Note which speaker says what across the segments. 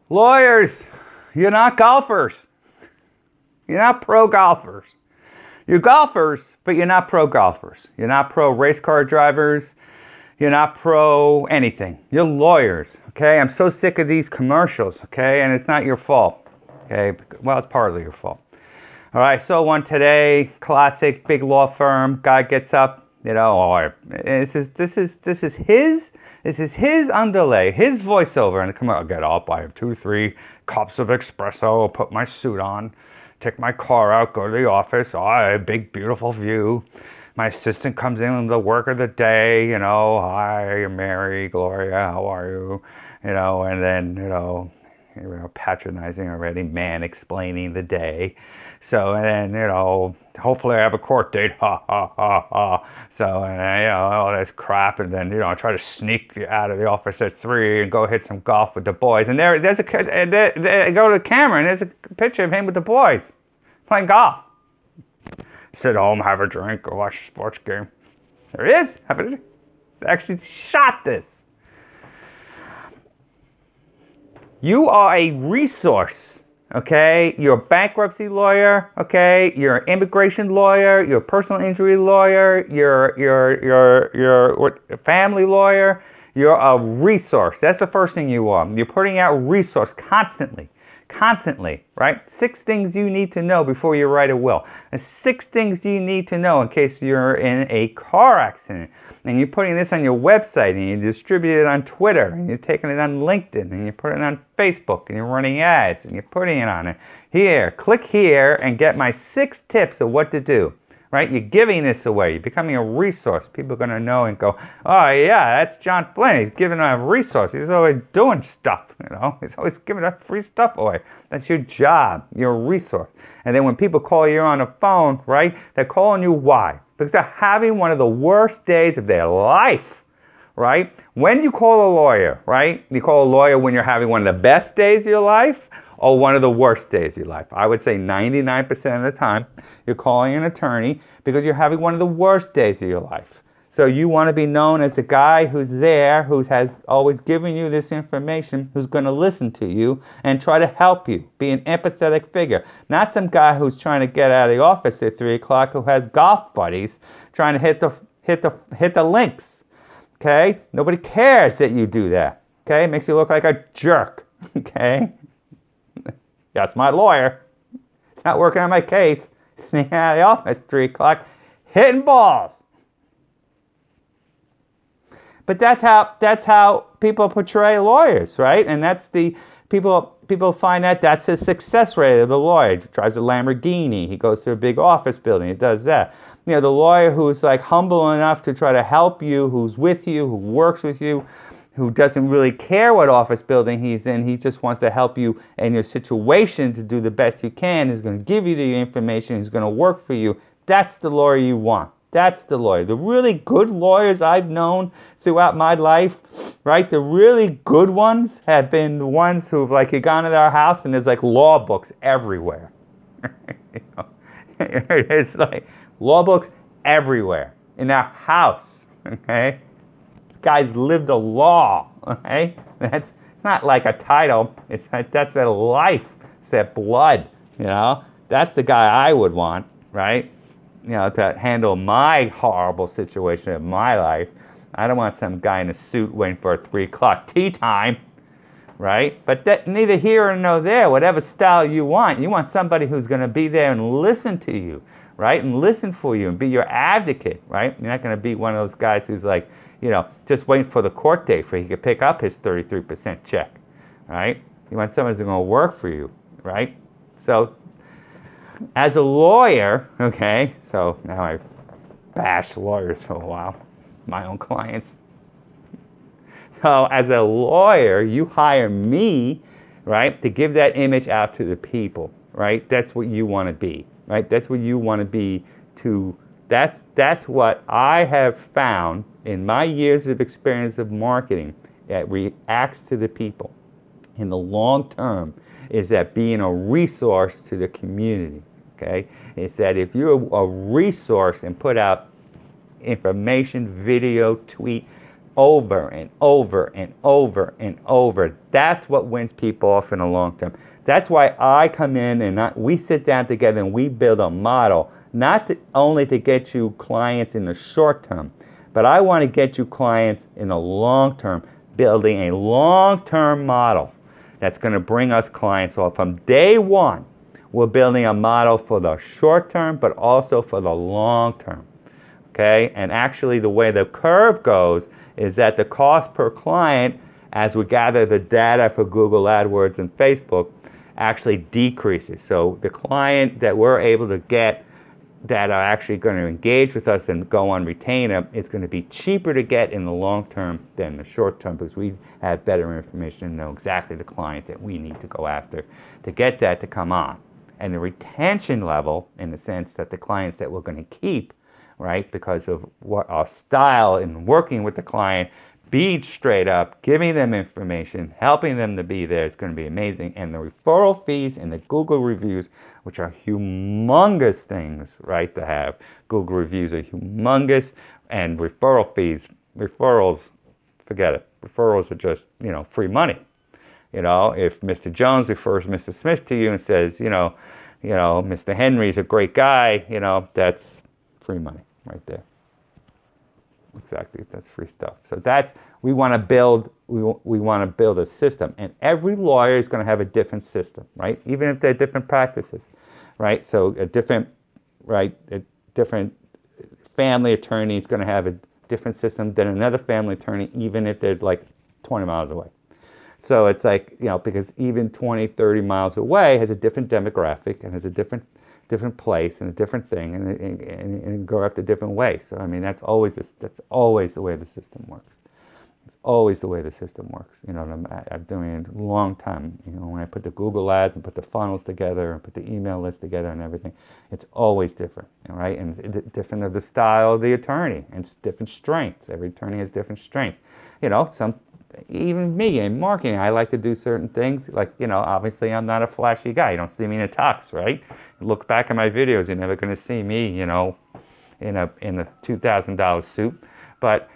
Speaker 1: Lawyers, you're not golfers. You're not pro golfers. You're golfers, but you're not pro golfers. You're not pro race car drivers. You're not pro anything. You're lawyers, okay? I'm so sick of these commercials, okay? And it's not your fault, okay? Well, it's partly your fault. All right, so one today, classic big law firm. Guy gets up, this is his underlay, his voiceover, and come on, I'll get up. I have 2-3 cups of espresso. Put my suit on, take my car out, go to the office. Oh, I have a big, beautiful view. My assistant comes in with the work of the day. Hi, Mary, Gloria, how are you? And then patronizing already, man explaining the day. So, and then, hopefully I have a court date, ha, ha, ha, ha. So, and all this crap, and then, I try to sneak out of the office at 3 and go hit some golf with the boys. And there's a kid, they go to the camera, and there's a picture of him with the boys playing golf. Sit home, have a drink, or watch a sports game. There he is. They actually shot this. You are a resource, okay? You're a bankruptcy lawyer, okay? You're an immigration lawyer. You're a personal injury lawyer. You're a family lawyer. You're a resource. That's the first thing you are. You're putting out resource constantly, right? 6 things you need to know before you write a will. And 6 things you need to know in case you're in a car accident. And you're putting this on your website, and you distribute it on Twitter, and you're taking it on LinkedIn, and you're putting it on Facebook, and you're running ads, and you're putting it on it. Here, click here and get my 6 tips of what to do. Right? You're giving this away. You're becoming a resource. People are going to know and go, oh, yeah, that's John Flynn. He's giving a resource. He's always doing stuff, He's always giving that free stuff away. That's your job. You're a resource. And then when people call you on the phone, right, they're calling you why? Because they're having one of the worst days of their life, right? When you call a lawyer, right, you call a lawyer when you're having one of the best days of your life or one of the worst days of your life. I would say 99% of the time you're calling an attorney because you're having one of the worst days of your life. So you want to be known as the guy who's there, who has always given you this information, who's going to listen to you and try to help you. Be an empathetic figure. Not some guy who's trying to get out of the office at 3 o'clock who has golf buddies trying to hit the links. Okay? Nobody cares that you do that. Okay? It makes you look like a jerk. Okay? That's my lawyer. It's not working on my case. Sneaking out of the office at 3 o'clock, hitting balls. But that's how people portray lawyers, right? And that's the people find that's the success rate of the lawyer. He drives a Lamborghini. He goes to a big office building. He does that. The lawyer who's like humble enough to try to help you, who's with you, who works with you, who doesn't really care what office building he's in. He just wants to help you in your situation to do the best you can. He's going to give you the information. He's going to work for you. That's the lawyer you want. That's the lawyer. The really good lawyers I've known throughout my life, right? The really good ones have been the ones who've you gone to their house and there's law books everywhere. It's law books everywhere in their house, okay? Guys lived the law, okay? That's not like a title. That's their life. It's their blood, That's the guy I would want, right? To handle my horrible situation in my life. I don't want some guy in a suit waiting for a 3 o'clock tea time, right? But that neither here nor there. Whatever style you want somebody who's going to be there and listen to you, right? And listen for you and be your advocate, right? You're not going to be one of those guys who's just waiting for the court date so he can pick up his 33% check, right? You want somebody who's going to work for you, right? So, as a lawyer, okay, so now I've bashed lawyers for a while, my own clients. So, as a lawyer, you hire me, right, to give that image out to the people, right? That's what you want to be, right? That's what you want to be that's what I have found in my years of experience of marketing that reacts to the people in the long term is that being a resource to the community, okay? It's that if you're a resource and put out information, video, tweet, over and over and over and over. That's what wins people off in the long term. That's why I come in and we sit down together and we build a model, not only to get you clients in the short term, but I want to get you clients in the long term, building a long-term model that's going to bring us clients. So from day one, we're building a model for the short term, but also for the long term. Okay? And actually, the way the curve goes is that the cost per client, as we gather the data for Google AdWords and Facebook, actually decreases. So the client that we're able to get that are actually going to engage with us and go on retainer is going to be cheaper to get in the long term than the short term, because we have better information and know exactly the client that we need to go after to get that to come on. And the retention level, in the sense that the clients that we're going to keep, right, because of what our style in working with the client, being straight up, giving them information, helping them to be there, is going to be amazing. And the referral fees and the Google reviews, which are humongous things, right, to have. Google reviews are humongous, and referrals, forget it. Referrals are just, free money. If Mr. Jones refers Mr. Smith to you and says, Mr. Henry's a great guy, that's free money right there. Exactly, that's free stuff. So we want to build a system, and every lawyer is going to have a different system, right? Even if they're different practices, right? So a different family attorney is going to have a different system than another family attorney, even if they're like 20 miles away. So it's like, because even 20, 30 miles away has a different demographic and has a different place and a different thing, and go after different ways. So I mean, that's always the way the system works. It's always the way the system works. I'm doing it a long time. When I put the Google ads and put the funnels together and put the email list together and everything, it's always different, right? And it's different of the style of the attorney, and it's different strengths. Every attorney has different strengths. Even me in marketing, I like to do certain things. Like, obviously I'm not a flashy guy. You don't see me in a tux, right? Look back at my videos, you're never going to see me, in a $2,000 suit. But,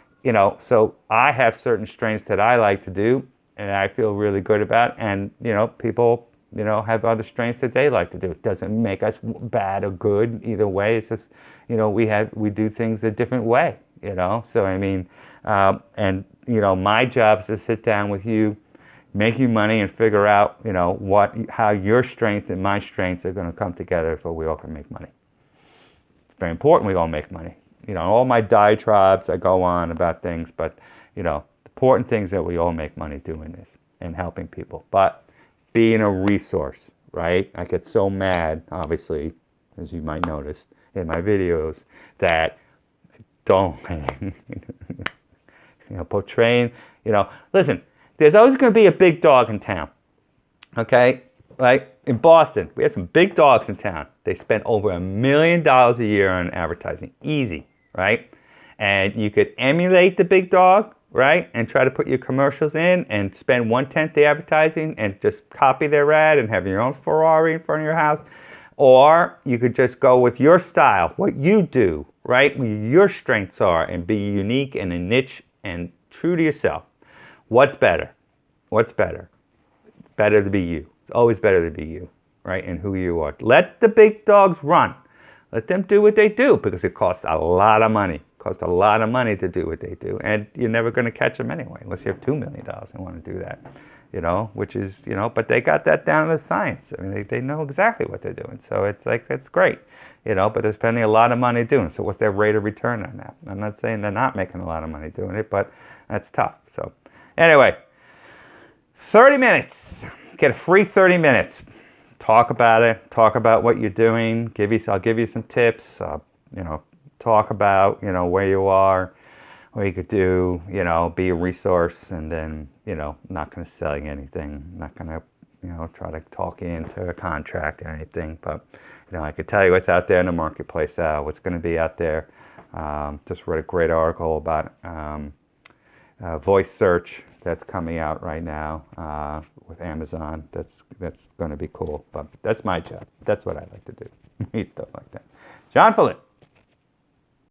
Speaker 1: so I have certain strengths that I like to do and I feel really good about. And, people, have other strengths that they like to do. It doesn't make us bad or good either way. It's just, we do things a different way, So, I mean, my job is to sit down with you, make you money, and figure out, how your strengths and my strengths are going to come together so we all can make money. It's very important we all make money. All my diatribes I go on about things, but, the important things that we all make money doing this and helping people. But being a resource, right? I get so mad, obviously, as you might notice in my videos, that don't, portraying, listen, there's always going to be a big dog in town, okay? Like in Boston, we have some big dogs in town. They spend over $1 million a year on advertising, easy, right? And you could emulate the big dog, right? And try to put your commercials in and spend 1/10 the advertising and just copy their ad and have your own Ferrari in front of your house. Or you could just go with your style, what you do, right? What your strengths are, and be unique and a niche and true to yourself. What's better? What's better? Better to be you. It's always better to be you, right? And who you are. Let the big dogs run. Let them do what they do, because it costs a lot of money. It costs a lot of money to do what they do. And you're never going to catch them anyway, unless you have $2 million and want to do that, which is, but they got that down to the science. I mean, they know exactly what they're doing. So it's like, that's great, but they're spending a lot of money doing it. So what's their rate of return on that? I'm not saying they're not making a lot of money doing it, but that's tough. So anyway, 30 minutes. Get a free 30 minutes. Talk about it. Talk about what you're doing. I'll give you some tips. Talk about, where you are, what you could do, be a resource, and then, not going to sell you anything. Not going to, try to talk you into a contract or anything. But, I could tell you what's out there in the marketplace, what's going to be out there. Just read a great article about voice search that's coming out right now with Amazon. That's going to be cool. But that's my job. That's what I like to do. Stuff like that. John Follett.